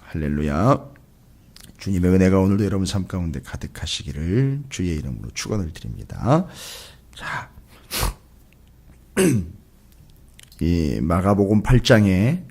할렐루야. 주님의 은혜가 오늘도 여러분 삶 가운데 가득하시기를 주의 이름으로 축원을 드립니다. 자, 이 마가복음 8장에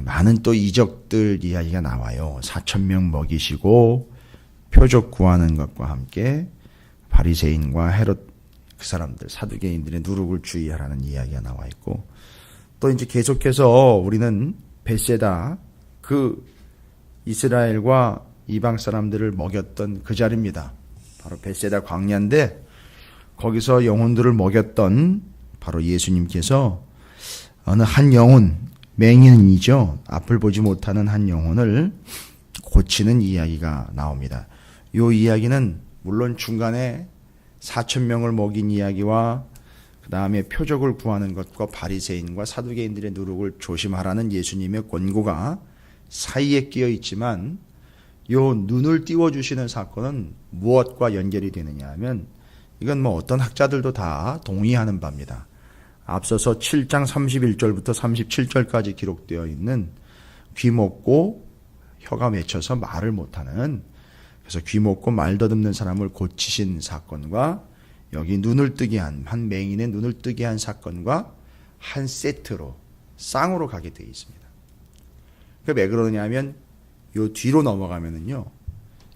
많은 또 이적들 이야기가 나와요. 4,000명 먹이시고 표적 구하는 것과 함께 바리새인과 헤롯 그 사람들 사두개인들의 누룩을 주의하라는 이야기가 나와 있고, 또 이제 계속해서 우리는 벳세다 그 이스라엘과 이방 사람들을 먹였던 그 자리입니다. 바로 벳세다 광야인데, 거기서 영혼들을 먹였던 바로 예수님께서 어느 한 영혼, 맹인이죠. 앞을 보지 못하는 한 영혼을 고치는 이야기가 나옵니다. 이 이야기는 물론 중간에 4,000명을 먹인 이야기와 그 다음에 표적을 구하는 것과 바리새인과 사두개인들의 누룩을 조심하라는 예수님의 권고가 사이에 끼어 있지만, 요 눈을 띄워주시는 사건은 무엇과 연결이 되느냐 하면, 이건 뭐 어떤 학자들도 다 동의하는 바입니다. 앞서서 7장 31절부터 37절까지 기록되어 있는 귀 먹고 혀가 맺혀서 말을 못하는, 그래서 귀 먹고 말 더듬는 사람을 고치신 사건과 여기 눈을 뜨게 한 맹인의 눈을 뜨게 한 사건과 한 세트로 쌍으로 가게 되어 있습니다. 그게 왜 그러냐 하면, 요 뒤로 넘어가면은요,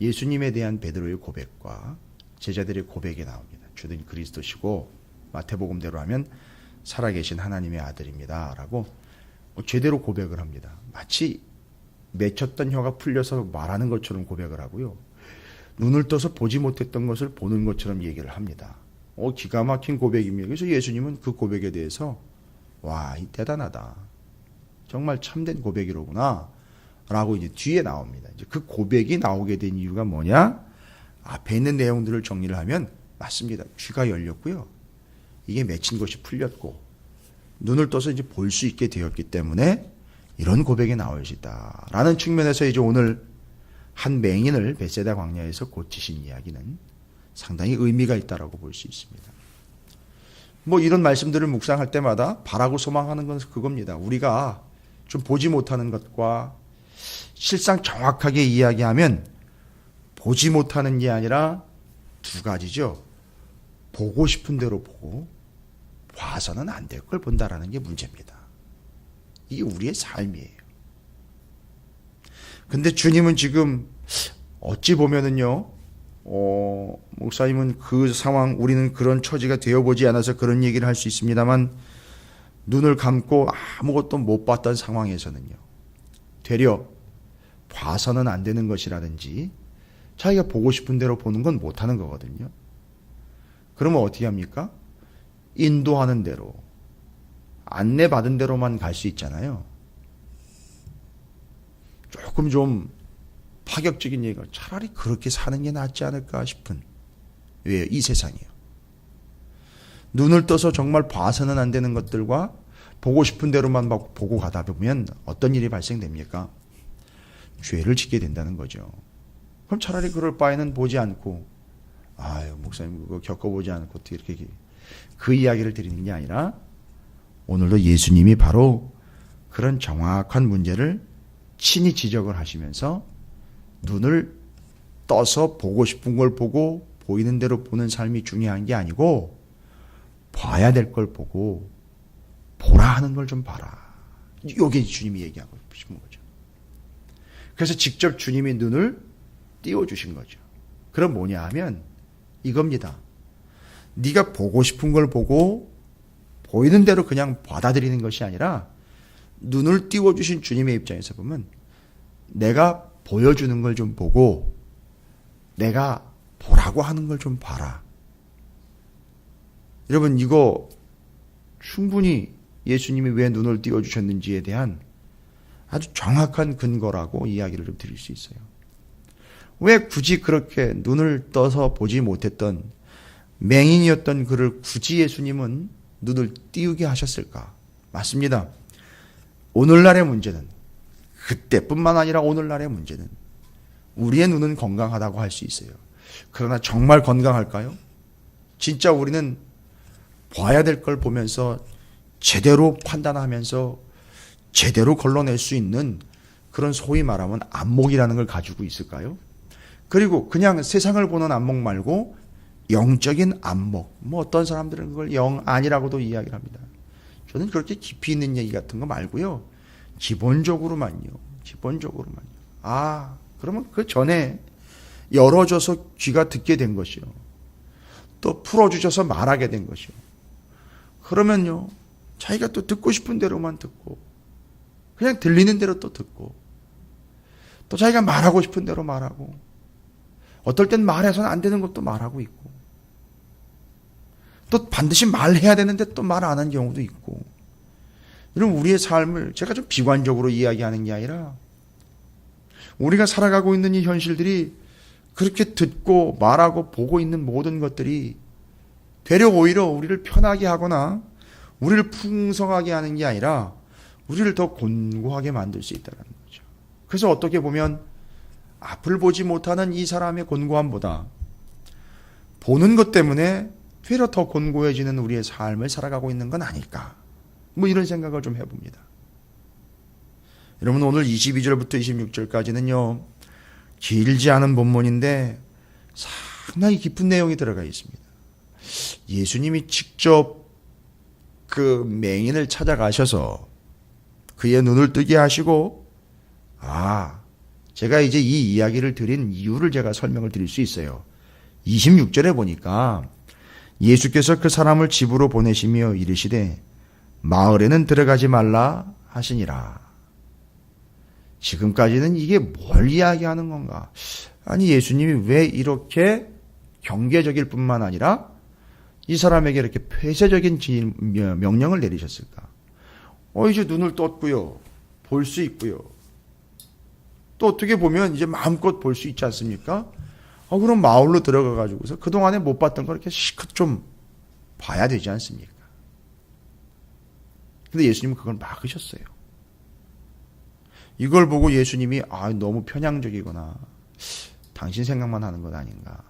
예수님에 대한 베드로의 고백과 제자들의 고백이 나옵니다. 주는 그리스도시고 마태복음대로 하면 살아계신 하나님의 아들입니다 라고 제대로 고백을 합니다. 마치 맺혔던 혀가 풀려서 말하는 것처럼 고백을 하고요, 눈을 떠서 보지 못했던 것을 보는 것처럼 얘기를 합니다. 기가 막힌 고백입니다. 그래서 예수님은 그 고백에 대해서 와, 이 대단하다, 정말 참된 고백이로구나 라고 이제 뒤에 나옵니다. 이제 그 고백이 나오게 된 이유가 뭐냐? 앞에 있는 내용들을 정리를 하면 맞습니다. 귀가 열렸고요, 이게 맺힌 것이 풀렸고 눈을 떠서 이제 볼 수 있게 되었기 때문에 이런 고백이 나올 수 있다라는 측면에서 이제 오늘 한 맹인을 벳세다 광야에서 고치신 이야기는 상당히 의미가 있다라고 볼 수 있습니다. 뭐 이런 말씀들을 묵상할 때마다 바라고 소망하는 것은 그겁니다. 우리가 좀 보지 못하는 것과 실상 정확하게 이야기하면, 보지 못하는 게 아니라 두 가지죠. 보고 싶은 대로 보고 봐서는 안 될 걸 본다라는 게 문제입니다. 이게 우리의 삶이에요. 근데 주님은 지금 어찌 보면은요, 목사님은 그 상황, 우리는 그런 처지가 되어보지 않아서 그런 얘기를 할 수 있습니다만, 눈을 감고 아무것도 못 봤던 상황에서는요, 되려 봐서는 안 되는 것이라든지 자기가 보고 싶은 대로 보는 건 못하는 거거든요. 그러면 어떻게 합니까? 인도하는 대로, 안내받은 대로만 갈 수 있잖아요. 조금 좀 파격적인 얘기가, 차라리 그렇게 사는 게 낫지 않을까 싶은, 왜요? 이 세상이요. 눈을 떠서 정말 봐서는 안 되는 것들과 보고 싶은 대로만 보고 가다 보면 어떤 일이 발생됩니까? 죄를 짓게 된다는 거죠. 그럼 차라리 그럴 바에는 보지 않고, 아유, 목사님 그거 겪어보지 않고 어떻게 이렇게, 그 이야기를 드리는 게 아니라, 오늘도 예수님이 바로 그런 정확한 문제를 친히 지적을 하시면서, 눈을 떠서 보고 싶은 걸 보고 보이는 대로 보는 삶이 중요한 게 아니고, 봐야 될 걸 보고 보라 하는 걸 좀 봐라. 이게 주님이 얘기하고 싶은 거죠. 그래서 직접 주님이 눈을 띄워주신 거죠. 그럼 뭐냐 하면 이겁니다. 네가 보고 싶은 걸 보고 보이는 대로 그냥 받아들이는 것이 아니라, 눈을 띄워주신 주님의 입장에서 보면 내가 보여주는 걸 좀 보고 내가 보라고 하는 걸 좀 봐라. 여러분, 이거 충분히 예수님이 왜 눈을 띄워주셨는지에 대한 아주 정확한 근거라고 이야기를 좀 드릴 수 있어요. 왜 굳이 그렇게 눈을 떠서 보지 못했던 맹인이었던 그를 굳이 예수님은 눈을 띄우게 하셨을까? 맞습니다. 오늘날의 문제는, 그때뿐만 아니라 오늘날의 문제는, 우리의 눈은 건강하다고 할 수 있어요. 그러나 정말 건강할까요? 진짜 우리는 봐야 될 걸 보면서 제대로 판단하면서 제대로 걸러낼 수 있는 그런 소위 말하면 안목이라는 걸 가지고 있을까요? 그리고 그냥 세상을 보는 안목 말고 영적인 안목. 어떤 사람들은 그걸 영안이라고도 이야기를 합니다. 저는 그렇게 깊이 있는 얘기 같은 거 말고요. 기본적으로만요. 그러면 그 전에 열어줘서 귀가 듣게 된 것이요. 또 풀어주셔서 말하게 된 것이요. 그러면요. 자기가 또 듣고 싶은 대로만 듣고 그냥 들리는 대로 또 듣고 또 자기가 말하고 싶은 대로 말하고 어떨 땐 말해서는 안 되는 것도 말하고 있고 또 반드시 말해야 되는데 또 말 안 하는 경우도 있고 이런 우리의 삶을 제가 좀 비관적으로 이야기하는 게 아니라 우리가 살아가고 있는 이 현실들이 그렇게 듣고 말하고 보고 있는 모든 것들이 되려 오히려 우리를 편하게 하거나 우리를 풍성하게 하는 게 아니라 우리를 더 곤고하게 만들 수 있다는 거죠. 그래서 어떻게 보면 앞을 보지 못하는 이 사람의 곤고함보다 보는 것 때문에 되려 더 곤고해지는 우리의 삶을 살아가고 있는 건 아닐까. 이런 생각을 좀 해봅니다. 여러분 오늘 22절부터 26절까지는요. 길지 않은 본문인데 상당히 깊은 내용이 들어가 있습니다. 예수님이 직접 그 맹인을 찾아가셔서 그의 눈을 뜨게 하시고 제가 이제 이 이야기를 드린 이유를 제가 설명을 드릴 수 있어요. 26절에 보니까 예수께서 그 사람을 집으로 보내시며 이르시되 마을에는 들어가지 말라 하시니라. 지금까지는 이게 뭘 이야기하는 건가? 아니 예수님이 왜 이렇게 경계적일 뿐만 아니라 이 사람에게 이렇게 폐쇄적인 명령을 내리셨을까? 이제 눈을 떴고요. 볼 수 있고요. 또 어떻게 보면 이제 마음껏 볼 수 있지 않습니까? 그럼 마을로 들어가 가지고서 그동안에 못 봤던 걸 이렇게 실컷 좀 봐야 되지 않습니까? 근데 예수님은 그걸 막으셨어요. 이걸 보고 예수님이 너무 편향적이거나 당신 생각만 하는 것 아닌가.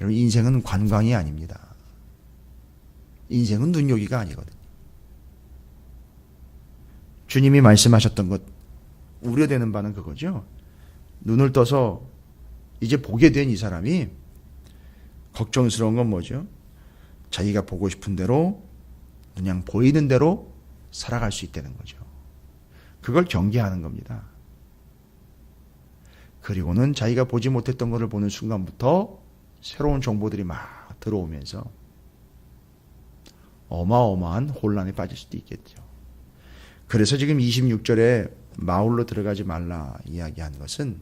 여러분 인생은 관광이 아닙니다. 인생은 눈요기가 아니거든요. 주님이 말씀하셨던 것 우려되는 바는 그거죠. 눈을 떠서 이제 보게 된 이 사람이 걱정스러운 건 뭐죠? 자기가 보고 싶은 대로 그냥 보이는 대로 살아갈 수 있다는 거죠. 그걸 경계하는 겁니다. 그리고는 자기가 보지 못했던 것을 보는 순간부터 새로운 정보들이 막 들어오면서 어마어마한 혼란에 빠질 수도 있겠죠. 그래서 지금 26절에 마을로 들어가지 말라 이야기한 것은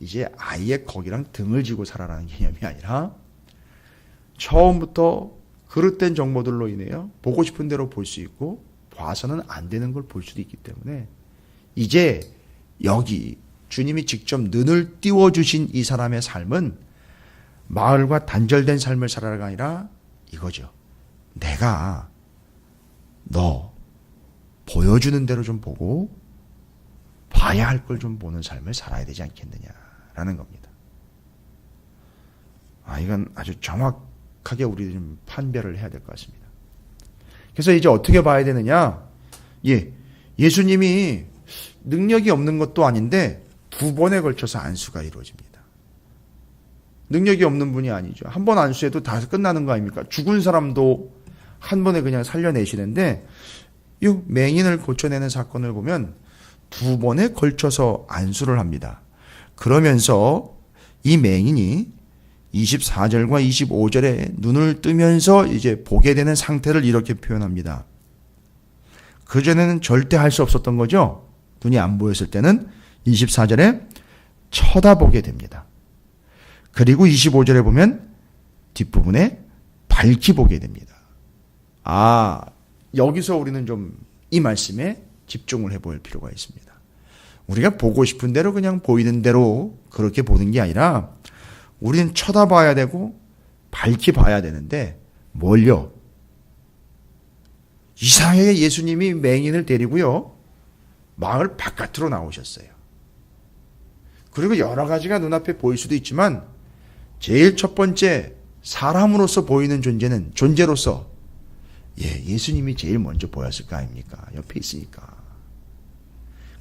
이제 아예 거기랑 등을 지고 살아라는 개념이 아니라 처음부터 그릇된 정보들로 인해요. 보고 싶은 대로 볼 수 있고 봐서는 안 되는 걸 볼 수도 있기 때문에 이제 여기 주님이 직접 눈을 띄워주신 이 사람의 삶은 마을과 단절된 삶을 살아가가 아니라 이거죠. 내가 너 보여주는 대로 좀 보고 봐야 할 걸 좀 보는 삶을 살아야 되지 않겠느냐라는 겁니다. 이건 아주 정확하게 우리 좀 판별을 해야 될 것 같습니다. 그래서 이제 어떻게 봐야 되느냐? 예수님이 능력이 없는 것도 아닌데 두 번에 걸쳐서 안수가 이루어집니다. 능력이 없는 분이 아니죠. 한 번 안수해도 다 끝나는 거 아닙니까? 죽은 사람도 한 번에 그냥 살려내시는데 이 맹인을 고쳐내는 사건을 보면 두 번에 걸쳐서 안수를 합니다. 그러면서 이 맹인이 24절과 25절에 눈을 뜨면서 이제 보게 되는 상태를 이렇게 표현합니다. 그전에는 절대 할 수 없었던 거죠. 눈이 안 보였을 때는 24절에 쳐다보게 됩니다. 그리고 25절에 보면 뒷부분에 밝히 보게 됩니다. 여기서 우리는 좀 이 말씀에 집중을 해볼 필요가 있습니다. 우리가 보고 싶은 대로 그냥 보이는 대로 그렇게 보는 게 아니라 우리는 쳐다봐야 되고 밝히 봐야 되는데 뭘요? 이상하게 예수님이 맹인을 데리고요. 마을 바깥으로 나오셨어요. 그리고 여러 가지가 눈앞에 보일 수도 있지만 제일 첫 번째 사람으로서 보이는 존재로서 예수님이 제일 먼저 보였을 거 아닙니까? 옆에 있으니까.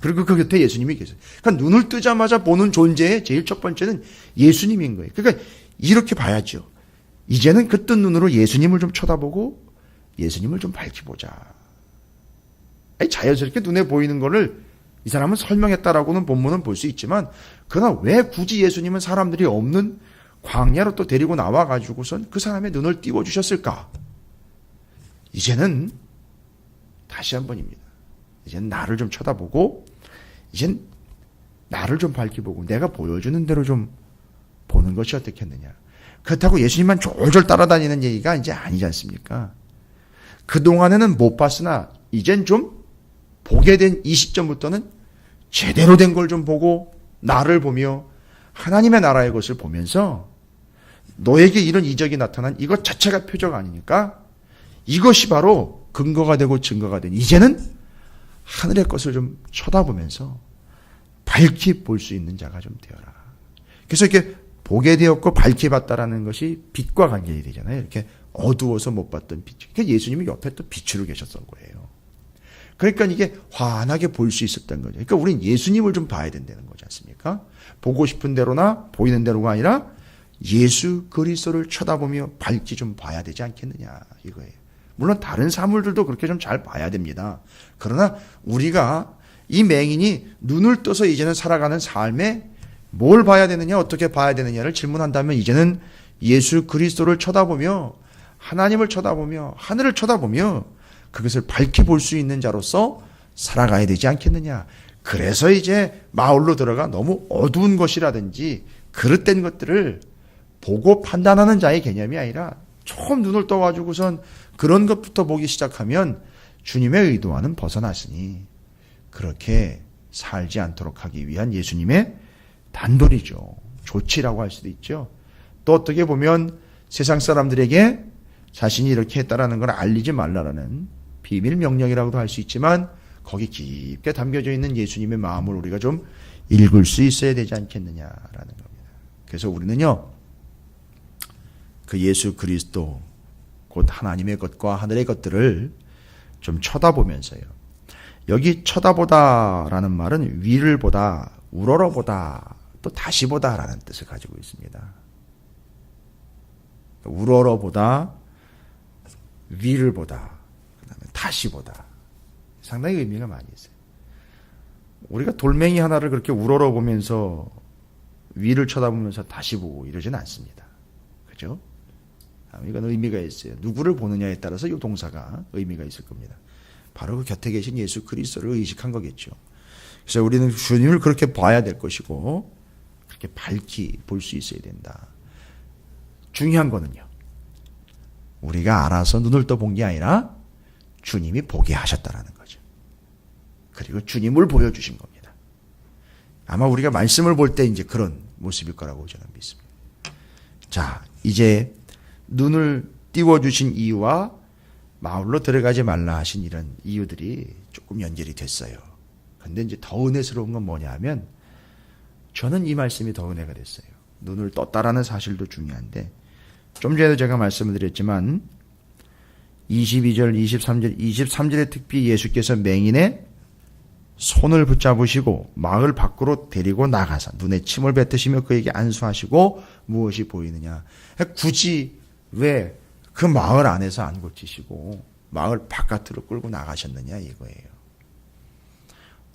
그리고 그 곁에 예수님이 계세요. 그러니까 눈을 뜨자마자 보는 존재의 제일 첫 번째는 예수님인 거예요. 그러니까 이렇게 봐야죠. 이제는 그 뜬 눈으로 예수님을 좀 쳐다보고 예수님을 좀 밝히 보자. 자연스럽게 눈에 보이는 거를 이 사람은 설명했다라고는 본문은 볼 수 있지만, 그러나 왜 굳이 예수님은 사람들이 없는 광야로 또 데리고 나와가지고선 그 사람의 눈을 띄워주셨을까? 이제는 다시 한 번입니다. 이제는 나를 좀 쳐다보고, 이젠 나를 좀 밝히 보고, 내가 보여주는 대로 좀 보는 것이 어떻겠느냐. 그렇다고 예수님만 졸졸 따라다니는 얘기가 이제 아니지 않습니까? 그동안에는 못 봤으나, 이젠 좀 보게 된 이 시점부터는 제대로 된 걸 좀 보고 나를 보며 하나님의 나라의 것을 보면서 너에게 이런 이적이 나타난 이것 자체가 표적 아니니까 이것이 바로 근거가 되고 증거가 된, 이제는 하늘의 것을 좀 쳐다보면서 밝히 볼 수 있는 자가 좀 되어라. 그래서 이렇게 보게 되었고 밝히 봤다라는 것이 빛과 관계가 되잖아요. 이렇게 어두워서 못 봤던 빛. 그러니까 예수님이 옆에 또 빛으로 계셨던 거예요. 그러니까 이게 환하게 볼 수 있었던 거죠. 그러니까 우린 예수님을 좀 봐야 된다는 거지 않습니까? 보고 싶은 대로나 보이는 대로가 아니라 예수 그리스도를 쳐다보며 밝히 좀 봐야 되지 않겠느냐 이거예요. 물론 다른 사물들도 그렇게 좀 잘 봐야 됩니다. 그러나 우리가 이 맹인이 눈을 떠서 이제는 살아가는 삶에 뭘 봐야 되느냐, 어떻게 봐야 되느냐를 질문한다면 이제는 예수 그리스도를 쳐다보며 하나님을 쳐다보며 하늘을 쳐다보며 그것을 밝히 볼 수 있는 자로서 살아가야 되지 않겠느냐. 그래서 이제 마을로 들어가 너무 어두운 것이라든지 그릇된 것들을 보고 판단하는 자의 개념이 아니라 처음 눈을 떠가지고선 그런 것부터 보기 시작하면 주님의 의도와는 벗어났으니 그렇게 살지 않도록 하기 위한 예수님의 단돌이죠. 조치라고 할 수도 있죠. 또 어떻게 보면 세상 사람들에게 자신이 이렇게 했다라는 걸 알리지 말라라는 비밀 명령이라고도 할 수 있지만 거기 깊게 담겨져 있는 예수님의 마음을 우리가 좀 읽을 수 있어야 되지 않겠느냐라는 겁니다. 그래서 우리는요, 그 예수 그리스도 곧 하나님의 것과 하늘의 것들을 좀 쳐다보면서요. 여기 쳐다보다라는 말은 위를 보다, 우러러보다, 또 다시 보다라는 뜻을 가지고 있습니다. 우러러보다, 위를 보다, 그다음에 다시 보다. 상당히 의미가 많이 있어요. 우리가 돌멩이 하나를 그렇게 우러러보면서 위를 쳐다보면서 다시 보고 이러지는 않습니다. 그죠? 이건 의미가 있어요. 누구를 보느냐에 따라서 이 동사가 의미가 있을 겁니다. 바로 그 곁에 계신 예수 그리스도를 의식한 거겠죠. 그래서 우리는 주님을 그렇게 봐야 될 것이고 그렇게 밝히 볼 수 있어야 된다. 중요한 거는요, 우리가 알아서 눈을 떠본 게 아니라 주님이 보게 하셨다라는 거죠. 그리고 주님을 보여주신 겁니다. 아마 우리가 말씀을 볼 때 이제 그런 모습일 거라고 저는 믿습니다. 자, 이제 눈을 띄워주신 이유와 마을로 들어가지 말라 하신 이런 이유들이 조금 연결이 됐어요. 근데 이제 더 은혜스러운 건 뭐냐 하면 저는 이 말씀이 더 은혜가 됐어요. 눈을 떴다라는 사실도 중요한데 좀 전에도 제가 말씀을 드렸지만 22절, 23절에 특히 예수께서 맹인의 손을 붙잡으시고 마을 밖으로 데리고 나가서 눈에 침을 뱉으시며 그에게 안수하시고 무엇이 보이느냐. 굳이 왜 그 마을 안에서 안 고치시고 마을 바깥으로 끌고 나가셨느냐 이거예요.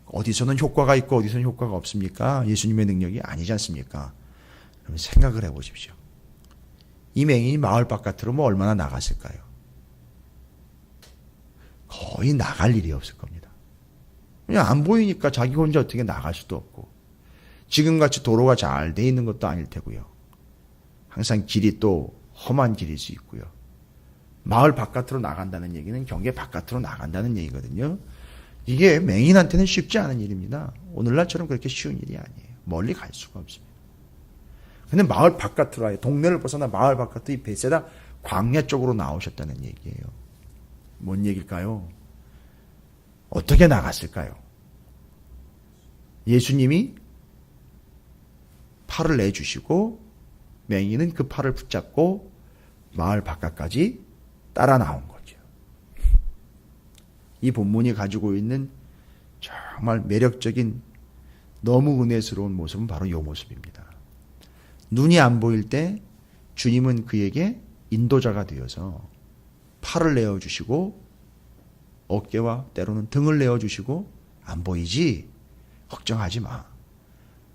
어디서는 효과가 있고 어디서는 효과가 없습니까? 예수님의 능력이 아니지 않습니까? 그럼 생각을 해보십시오. 이 맹인이 마을 바깥으로 뭐 얼마나 나갔을까요? 거의 나갈 일이 없을 겁니다. 그냥 안 보이니까 자기 혼자 어떻게 나갈 수도 없고 지금같이 도로가 잘 돼 있는 것도 아닐 테고요. 항상 길이 또 험한 길일 수 있고요. 마을 바깥으로 나간다는 얘기는 경계 바깥으로 나간다는 얘기거든요. 이게 맹인한테는 쉽지 않은 일입니다. 오늘날처럼 그렇게 쉬운 일이 아니에요. 멀리 갈 수가 없습니다. 근데 마을 바깥으로 아예 동네를 벗어나 마을 바깥으로 이 베세다 광야 쪽으로 나오셨다는 얘기예요. 뭔 얘기일까요? 어떻게 나갔을까요? 예수님이 팔을 내주시고 맹인은 그 팔을 붙잡고 마을 바깥까지 따라 나온 거죠. 이 본문이 가지고 있는 정말 매력적인 너무 은혜스러운 모습은 바로 이 모습입니다. 눈이 안 보일 때 주님은 그에게 인도자가 되어서 팔을 내어주시고 어깨와 때로는 등을 내어주시고 안 보이지? 걱정하지 마.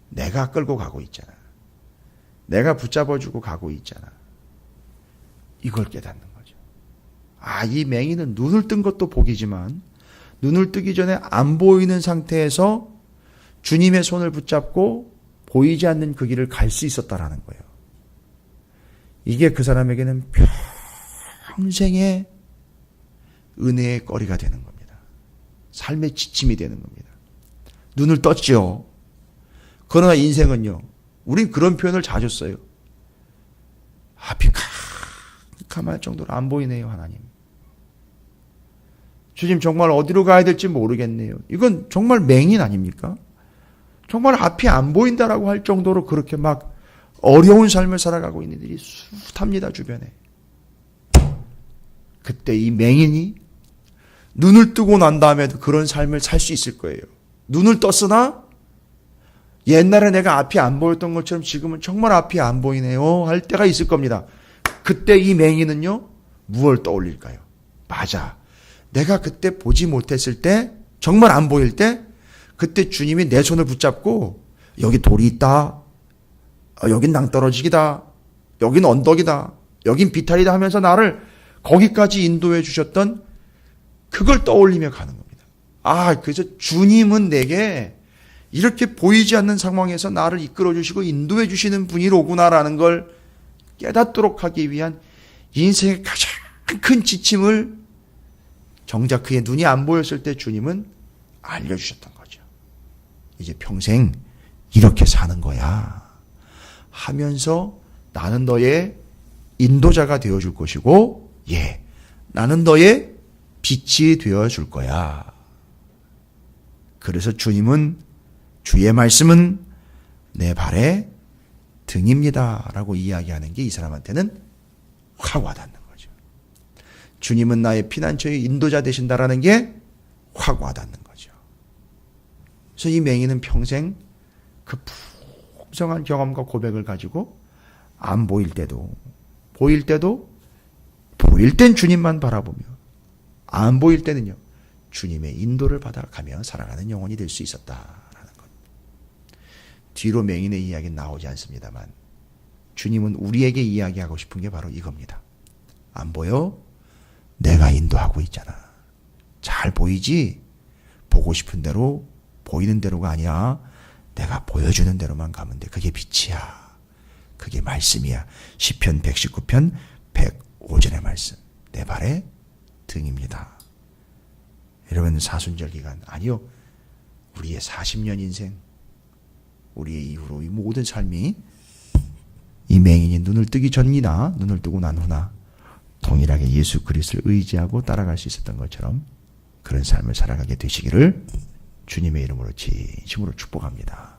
내가 끌고 가고 있잖아. 내가 붙잡아주고 가고 있잖아. 이걸 깨닫는 거죠. 이 맹인은 눈을 뜬 것도 복이지만 눈을 뜨기 전에 안 보이는 상태에서 주님의 손을 붙잡고 보이지 않는 그 길을 갈 수 있었다라는 거예요. 이게 그 사람에게는 평생의 은혜의 거리가 되는 겁니다. 삶의 지침이 되는 겁니다. 눈을 떴죠. 그러나 인생은요. 우린 그런 표현을 자주 써요. 앞이 캄캄할 정도로 안 보이네요, 하나님. 주님 정말 어디로 가야 될지 모르겠네요. 이건 정말 맹인 아닙니까? 정말 앞이 안 보인다라고 할 정도로 그렇게 막 어려운 삶을 살아가고 있는 일이 숱합니다, 주변에. 그때 이 맹인이 눈을 뜨고 난 다음에도 그런 삶을 살 수 있을 거예요. 눈을 떴으나 옛날에 내가 앞이 안 보였던 것처럼 지금은 정말 앞이 안 보이네요 할 때가 있을 겁니다. 그때 이 맹인은요, 무엇을 떠올릴까요? 맞아. 내가 그때 보지 못했을 때, 정말 안 보일 때, 그때 주님이 내 손을 붙잡고 여기 돌이 있다. 여긴 낭떠러지기다. 여긴 언덕이다. 여긴 비탈이다 하면서 나를 거기까지 인도해 주셨던 그걸 떠올리며 가는 겁니다. 그래서 주님은 내게 이렇게 보이지 않는 상황에서 나를 이끌어 주시고 인도해 주시는 분이로구나라는 걸 깨닫도록 하기 위한 인생의 가장 큰 지침을 정작 그의 눈이 안 보였을 때 주님은 알려주셨던 거죠. 이제 평생 이렇게 사는 거야 하면서 나는 너의 인도자가 되어줄 것이고 나는 너의 빛이 되어줄 거야. 그래서 주님은 주의 말씀은 내 발의 등입니다 라고 이야기하는 게 이 사람한테는 확 와닿는 거죠. 주님은 나의 피난처의 인도자 되신다라는 게 확 와닿는 거죠. 그래서 이 맹인은 평생 그 풍성한 경험과 고백을 가지고 안 보일 때도 보일 땐 주님만 바라보며 안 보일 때는요 주님의 인도를 받아가며 살아가는 영혼이 될 수 있었다라는 것. 뒤로 맹인의 이야기는 나오지 않습니다만 주님은 우리에게 이야기하고 싶은 게 바로 이겁니다. 안 보여? 내가 인도하고 있잖아. 잘 보이지? 보고 싶은 대로 보이는 대로가 아니야. 내가 보여주는 대로만 가면 돼. 그게 빛이야. 그게 말씀이야. 시편 119편 105절의 말씀. 내 발의 등입니다. 여러분 사순절 기간 아니요. 우리의 40년 인생 우리의 이후로 이 모든 삶이 이 맹인이 눈을 뜨기 전이나 눈을 뜨고 난 후나 동일하게 예수 그리스도를 의지하고 따라갈 수 있었던 것처럼 그런 삶을 살아가게 되시기를 주님의 이름으로 진심으로 축복합니다.